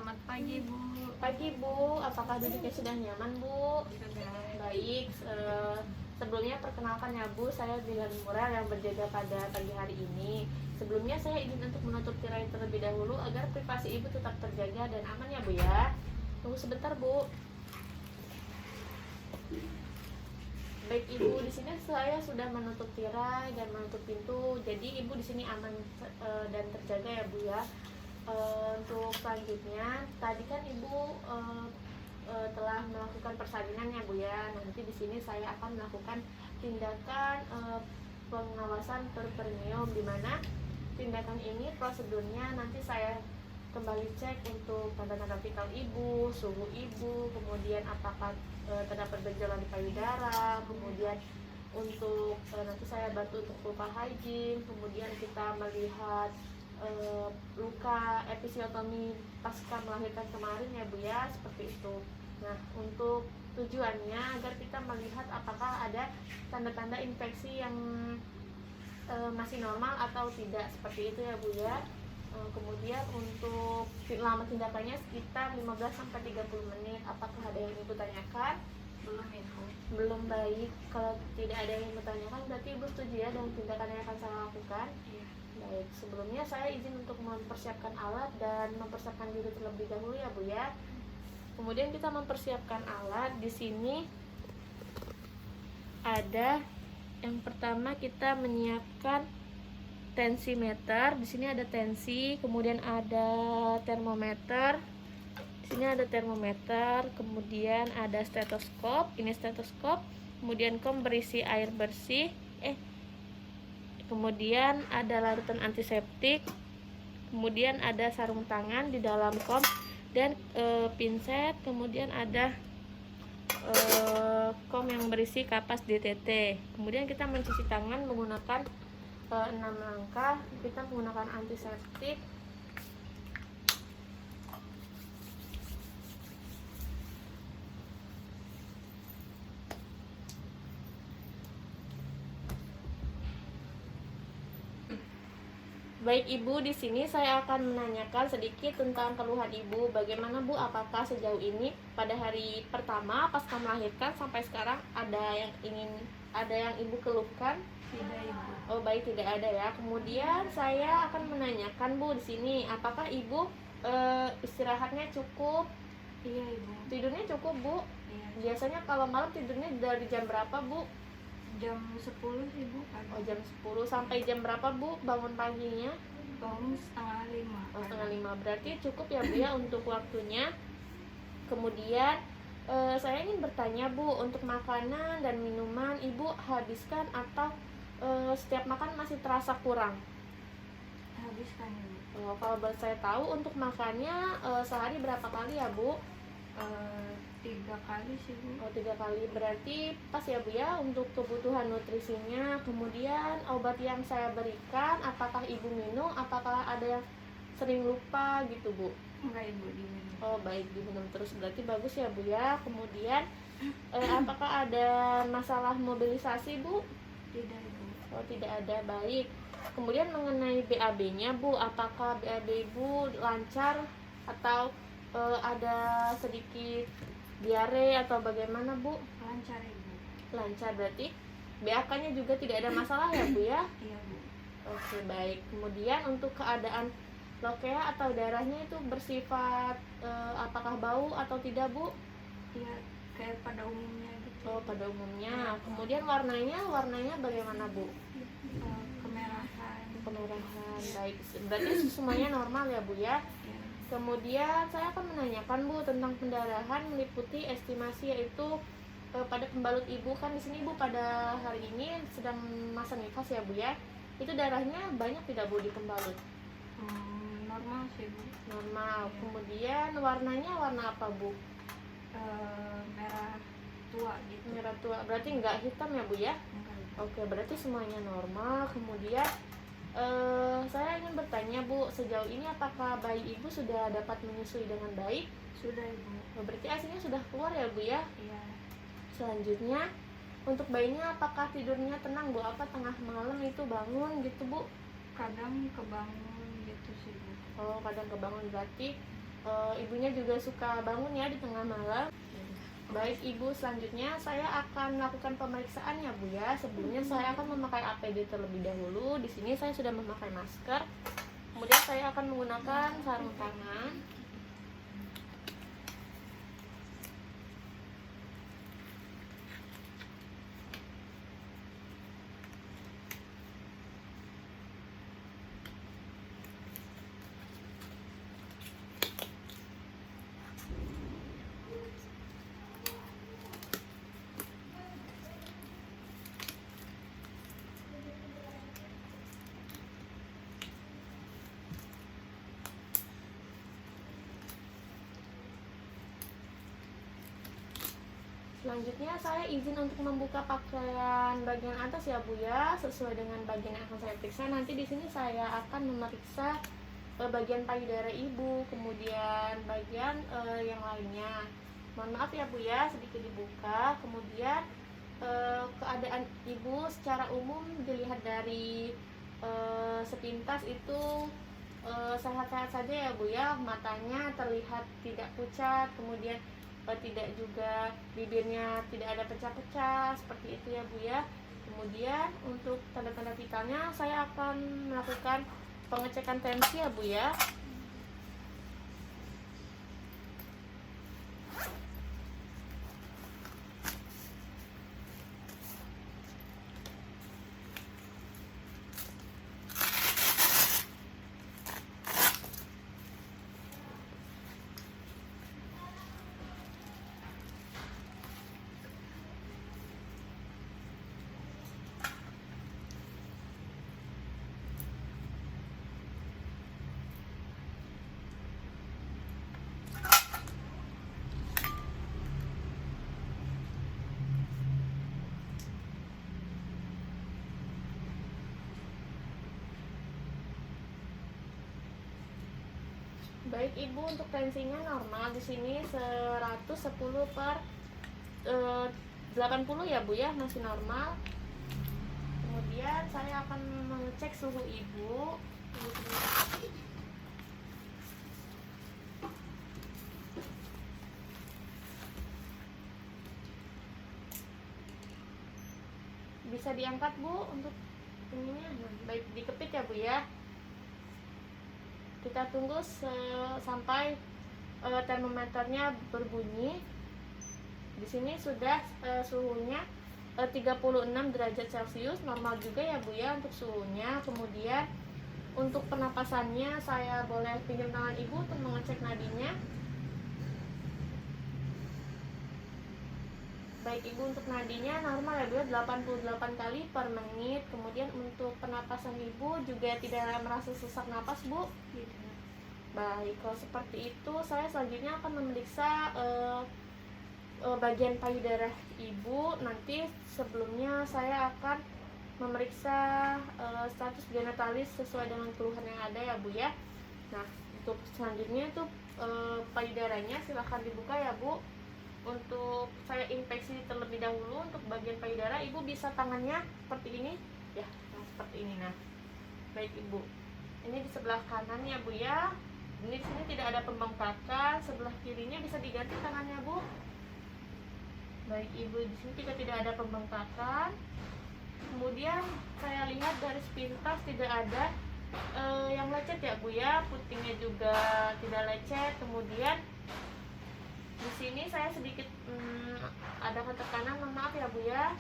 Selamat pagi, Bu. Pagi Bu, apakah duduknya sudah nyaman Bu? Sudah. Baik, sebelumnya perkenalkan ya Bu, saya Dilan Murel yang berjaga pada pagi hari ini. Sebelumnya saya izin untuk menutup tirai terlebih dahulu agar privasi Ibu tetap terjaga dan aman ya Bu ya. Tunggu sebentar Bu. Baik Ibu, di sini saya sudah menutup tirai dan menutup pintu, jadi Ibu di sini aman dan terjaga ya Bu ya. Untuk selanjutnya, tadi kan Ibu telah melakukan persalinan ya Bu ya. Nanti di sini saya akan melakukan tindakan pengawasan perineum, di mana tindakan ini prosedurnya nanti saya kembali cek untuk tanda-tanda vital Ibu, suhu Ibu, kemudian apakah terdapat benjolan di payudara, kemudian untuk nanti saya bantu untuk luka hygiene, kemudian kita melihat luka episiotomi pasca melahirkan kemarin ya Bu ya, seperti itu. Nah, untuk tujuannya agar kita melihat apakah ada tanda-tanda infeksi yang masih normal atau tidak, seperti itu ya Bu ya. Kemudian untuk lama tindakannya sekitar 15-30 menit. Apakah ada yang Ibu tanyakan? Belum, Ibu. Belum. Baik, kalau tidak ada yang Ibu tanyakan berarti Ibu setuju ya dengan tindakan yang akan saya lakukan? Iya. Baik, sebelumnya saya izin untuk mempersiapkan alat dan mempersiapkan diri terlebih dahulu ya Bu ya. Kemudian kita mempersiapkan alat. Di sini ada yang pertama, kita menyiapkan tensimeter. Di sini ada tensi, kemudian ada termometer. Di sini ada termometer, kemudian ada stetoskop. Ini stetoskop. Kemudian kom berisi air bersih. Kemudian ada larutan antiseptik, kemudian ada sarung tangan di dalam kom dan pinset, kemudian ada kom yang berisi kapas DTT. Kemudian kita mencuci tangan menggunakan 6 langkah. Kita menggunakan antiseptik, Baik Ibu, di sini saya akan menanyakan sedikit tentang keluhan Ibu. Bagaimana Bu, apakah sejauh ini pada hari pertama pasca melahirkan sampai sekarang ada yang Ibu keluhkan? Tidak, Ibu. Oh baik, tidak ada ya. Kemudian saya akan menanyakan Bu, di sini apakah Ibu istirahatnya cukup? Iya, Ibu. Tidurnya cukup Bu? Iya. Biasanya kalau malam tidurnya dari jam berapa Bu? Jam 10, Ibu. Pagi. Oh jam 10 sampai jam berapa Bu bangun paginya? Bangun setengah 5. Oh, setengah 5, berarti cukup ya Bu ya untuk waktunya. Kemudian saya ingin bertanya Bu, untuk makanan dan minuman Ibu habiskan atau setiap makan masih terasa kurang? Habiskan, Ibu. Kalau boleh saya tahu untuk makannya sehari berapa kali ya Bu? 3 kali sih, Bu. Oh 3 kali, berarti pas ya Bu ya untuk kebutuhan nutrisinya. Kemudian obat yang saya berikan apakah Ibu minum? Apakah ada yang sering lupa gitu Bu? Enggak, Ibu, diminum. Oh baik, diminum terus, berarti bagus ya Bu ya. Kemudian apakah ada masalah mobilisasi Bu? Tidak, Ibu. Oh tidak ada, baik. Kemudian mengenai BAB-nya Bu, apakah BAB Ibu lancar atau ada sedikit diare atau bagaimana Bu? Lancar, Ibu. Lancar, berarti BAK-nya juga tidak ada masalah ya Bu ya? Iya, Bu. Oke baik. Kemudian untuk keadaan lokea atau darahnya itu bersifat apakah bau atau tidak Bu? Iya, kayak pada umumnya gitu. Oh pada umumnya. Kemudian warnanya bagaimana Bu? Kemerahan. Kemerahan, baik. Berarti semuanya normal ya Bu ya? Iya. Kemudian saya akan menanyakan Bu tentang pendarahan meliputi estimasi, yaitu pada pembalut Ibu. Kan di sini Ibu pada hari ini sedang masa nifas ya Bu ya? Itu darahnya banyak tidak Bu di pembalut? Normal sih, Bu. Normal. Iya. Kemudian warnanya warna apa Bu? Merah tua gitu. Merah tua, berarti nggak hitam ya Bu ya? Enggak, Ibu. Oke, berarti semuanya normal. Kemudian saya ingin bertanya Bu, sejauh ini apakah bayi Ibu sudah dapat menyusui dengan baik? Sudah, Ibu. Berarti asinya sudah keluar ya Bu ya? Iya. Selanjutnya, untuk bayinya apakah tidurnya tenang Bu? Apa tengah malam itu bangun gitu Bu? Kadang kebangun gitu sih, Bu. Oh kadang kebangun, berarti Ibunya juga suka bangun ya di tengah malam. Baik Ibu, selanjutnya saya akan melakukan pemeriksaan ya Bu ya. Sebelumnya saya akan memakai APD terlebih dahulu. Di sini saya sudah memakai masker. Kemudian saya akan menggunakan sarung tangan. Selanjutnya saya izin untuk membuka pakaian bagian atas ya Bu ya, sesuai dengan bagian yang akan saya periksa. Nanti di sini saya akan memeriksa bagian payudara Ibu, kemudian bagian yang lainnya. Mohon maaf ya Bu ya, sedikit dibuka. Kemudian keadaan Ibu secara umum dilihat dari sepintas itu sehat-sehat saja ya Bu ya. Matanya terlihat tidak pucat, kemudian tidak juga bibirnya tidak ada pecah-pecah seperti itu ya Bu ya. Kemudian untuk tanda-tanda vitalnya saya akan melakukan pengecekan tensi ya Bu ya. Baik Ibu, untuk tensinya normal di sini 110/80 ya Bu ya, masih normal. Kemudian saya akan mengecek suhu Ibu. Bisa diangkat Bu untuk ininya. Baik, dikepit ya Bu ya. Kita tunggu sampai termometernya berbunyi. Di sini sudah suhunya 36 derajat Celcius, normal juga ya Bu ya untuk suhunya. Kemudian untuk penapasannya saya boleh pinjam tangan Ibu untuk mengecek nadinya. Baik Ibu, untuk nadinya normal ya Bu ya, 88 kali per menit. Kemudian untuk penapasan Ibu juga tidak merasa sesak napas Bu? Baik, kalau seperti itu saya selanjutnya akan memeriksa bagian payudara Ibu. Nanti sebelumnya saya akan memeriksa status genitalis sesuai dengan keluhan yang ada ya Bu ya. Nah, untuk selanjutnya itu payudaranya silahkan dibuka ya Bu. Untuk saya inspeksi terlebih dahulu untuk bagian payudara, Ibu bisa tangannya seperti ini ya, seperti ini. Nah, baik Ibu, ini di sebelah kanan ya Bu ya. Ini di sini tidak ada pembengkakan, sebelah kirinya bisa diganti tangannya Bu. Baik Ibu, di sini juga tidak ada pembengkakan. Kemudian saya lihat dari sepintas tidak ada yang lecet ya Bu ya, putingnya juga tidak lecet. Kemudian di sini saya sedikit ada ketekanan, mohon maaf ya Bu ya.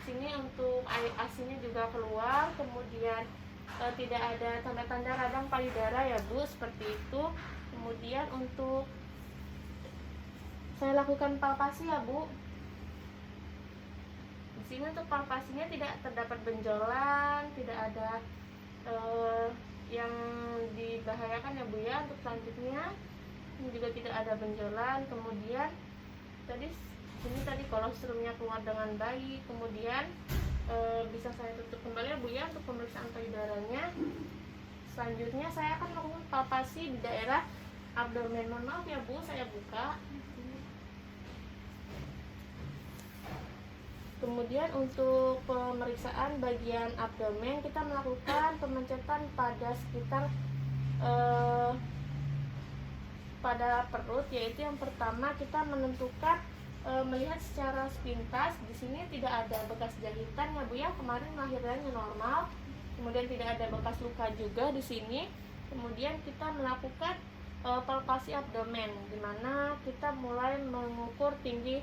Sini untuk air asinnya juga keluar. Kemudian tidak ada tanda-tanda radang payudara ya Bu, seperti itu. Kemudian untuk saya lakukan palpasi ya Bu. Di sini untuk palpasinya tidak terdapat benjolan, tidak ada yang dibahayakan ya Bu ya. Untuk selanjutnya ini juga tidak ada benjolan. Kemudian tadi kolostrumnya keluar dengan baik. Kemudian bisa saya tutup kembali ya Bu ya untuk pemeriksaan payudaranya. Selanjutnya saya akan melakukan palpasi di daerah abdomen. Mohon maaf ya Bu, saya buka. Kemudian untuk pemeriksaan bagian abdomen, kita melakukan pemencetan pada sekitar pada perut, yaitu yang pertama kita menentukan melihat secara sepintas. Di sini tidak ada bekas jahitan ya Bu ya, kemarin lahirannya normal. Kemudian tidak ada bekas luka juga di sini. Kemudian kita melakukan palpasi abdomen, di mana kita mulai mengukur tinggi,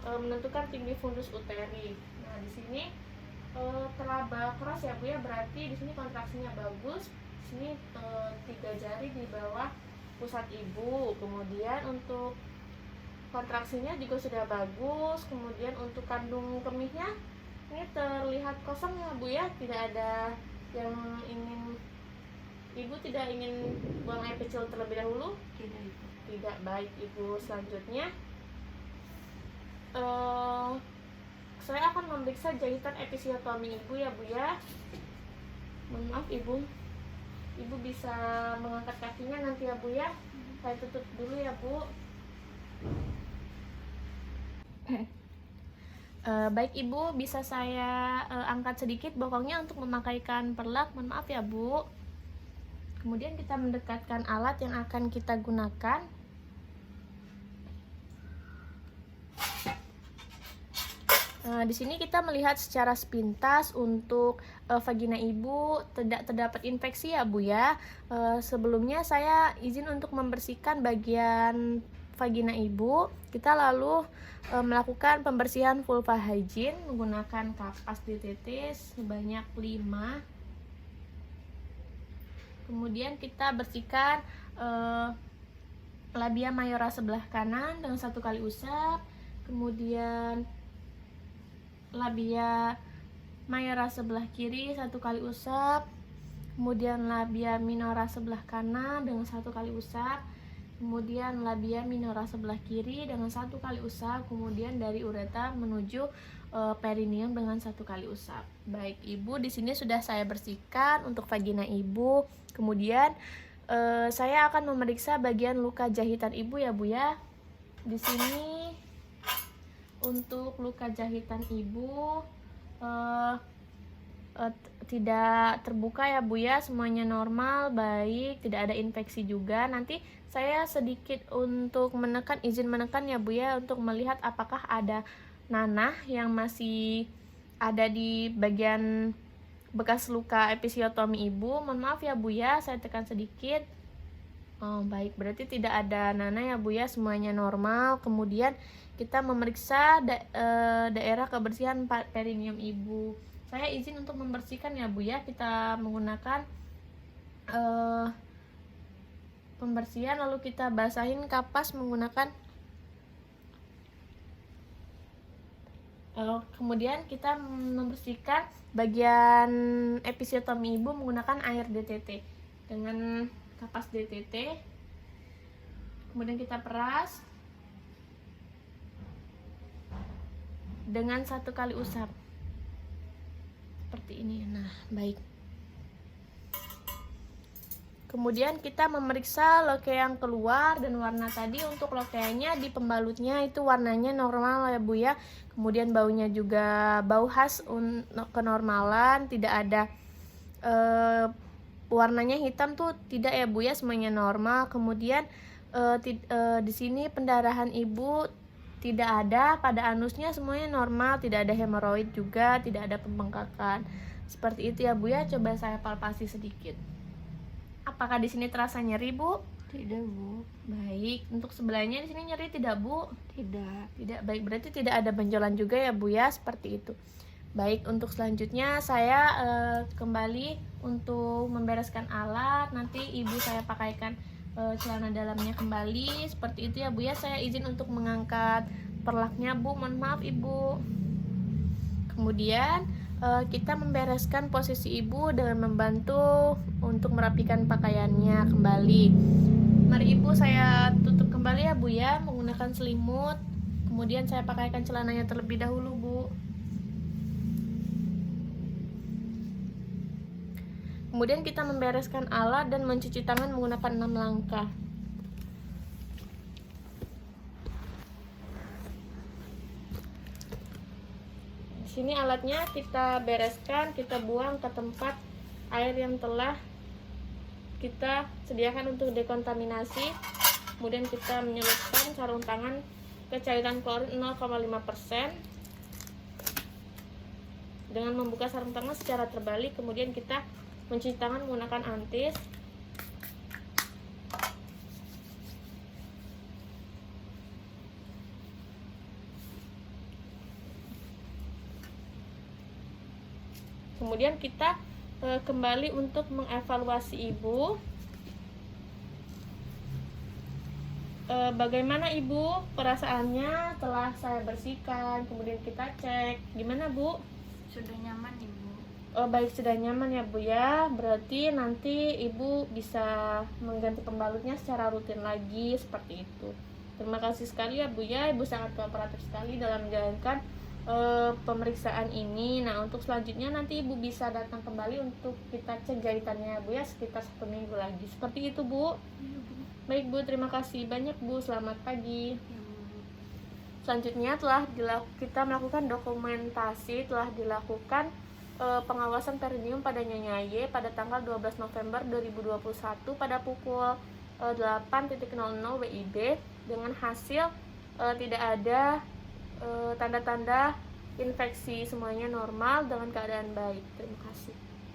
menentukan tinggi fundus uteri. Nah di sini teraba keras ya Bu ya, berarti di sini kontraksinya bagus. Di sini 3 jari di bawah pusat ibu. Kemudian untuk kontraksinya juga sudah bagus. Kemudian untuk kandung kemihnya ini terlihat kosong ya Bu ya, tidak ada yang ingin, ibu tidak ingin buang air kecil terlebih dahulu. Tidak. Baik Ibu, selanjutnya saya akan memeriksa jahitan episiotomi ibu ya Bu ya. Mohon maaf Ibu bisa mengangkat kakinya nanti ya Bu ya. Saya tutup dulu ya Bu. Baik Ibu, bisa saya angkat sedikit bokongnya untuk memakaikan perlak. Mohon maaf ya Bu. Kemudian kita mendekatkan alat yang akan kita gunakan. Di sini kita melihat secara sepintas untuk vagina ibu tidak terdapat infeksi ya Bu ya. Sebelumnya saya izin untuk membersihkan bagian vagina ibu. Kita lalu melakukan pembersihan vulva hygiene menggunakan kapas ditetes sebanyak 5. Kemudian kita bersihkan labia mayora sebelah kanan dengan 1 kali usap. Kemudian labia mayora sebelah kiri 1 kali usap. Kemudian labia minora sebelah kanan dengan 1 kali usap. Kemudian labia minora sebelah kiri dengan 1 kali usap. Kemudian dari ureter menuju perineum dengan 1 kali usap. Baik Ibu, di sini sudah saya bersihkan untuk vagina Ibu. Kemudian saya akan memeriksa bagian luka jahitan Ibu ya Bu ya. Di sini untuk luka jahitan Ibu tidak terbuka ya Bu ya, semuanya normal, baik, tidak ada infeksi juga. Nanti saya sedikit untuk menekan, izin menekan ya Bu ya, untuk melihat apakah ada nanah yang masih ada di bagian bekas luka episiotomi Ibu. Mohon maaf ya Bu ya, saya tekan sedikit. Oh baik, berarti tidak ada nanah ya Bu ya, semuanya normal. Kemudian kita memeriksa daerah kebersihan perineum Ibu. Saya izin untuk membersihkan ya Bu ya, kita menggunakan pembersihan, lalu kita basahin kapas menggunakan kemudian kita membersihkan bagian episiotomi Ibu menggunakan air DTT dengan kapas DTT. Kemudian kita peras dengan 1 kali usap seperti ini. Nah baik, kemudian kita memeriksa lokea yang keluar dan warna tadi. Untuk lokeanya di pembalutnya itu warnanya normal ya Bu ya. Kemudian baunya juga bau khas kenormalan, tidak ada warnanya hitam tuh tidak ya Bu ya, semuanya normal. Kemudian di sini pendarahan Ibu tidak ada, pada anusnya semuanya normal, tidak ada hemoroid juga, tidak ada pembengkakan. Seperti itu ya Bu ya. Coba saya palpasi sedikit. Apakah di sini terasa nyeri Bu? Tidak Bu. Baik, untuk sebelahnya di sini nyeri tidak Bu? Tidak. Baik, berarti tidak ada benjolan juga ya Bu ya, seperti itu. Baik, untuk selanjutnya saya kembali untuk membereskan alat. Nanti Ibu saya pakaikan celana dalamnya kembali seperti itu ya Bu ya. Saya izin untuk mengangkat perlaknya Bu, mohon maaf Ibu. Kemudian kita membereskan posisi Ibu dengan membantu untuk merapikan pakaiannya kembali. Mari Ibu saya tutup kembali ya Bu ya menggunakan selimut. Kemudian saya pakaikan celananya terlebih dahulu Bu. Kemudian kita membereskan alat dan mencuci tangan menggunakan 6 langkah. Di sini alatnya kita bereskan, kita buang ke tempat air yang telah kita sediakan untuk dekontaminasi. Kemudian kita menyelupkan sarung tangan ke cairan klorin 0,5% dengan membuka sarung tangan secara terbalik. Kemudian kita mencuci tangan menggunakan antis. Kemudian kita kembali untuk mengevaluasi ibu. Bagaimana ibu perasaannya setelah saya bersihkan? Kemudian kita cek, gimana bu? Sudah nyaman ibu. Baik, sudah nyaman ya bu ya. Berarti nanti ibu bisa mengganti pembalutnya secara rutin lagi seperti itu. Terima kasih sekali ya bu ya. Ibu sangat kooperatif sekali dalam menjalankan pemeriksaan ini. Nah, untuk selanjutnya nanti ibu bisa datang kembali untuk kita cek jahitannya bu ya, sekitar 1 minggu lagi. Seperti itu bu. Iya bu. Baik bu, terima kasih banyak bu. Selamat pagi. Ya bu. Selanjutnya kita melakukan dokumentasi, telah dilakukan pengawasan perineum pada Nyonya Y pada tanggal 12 November 2021 pada pukul 8.00 WIB dengan hasil tidak ada tanda-tanda infeksi, semuanya normal dengan keadaan baik. Terima kasih.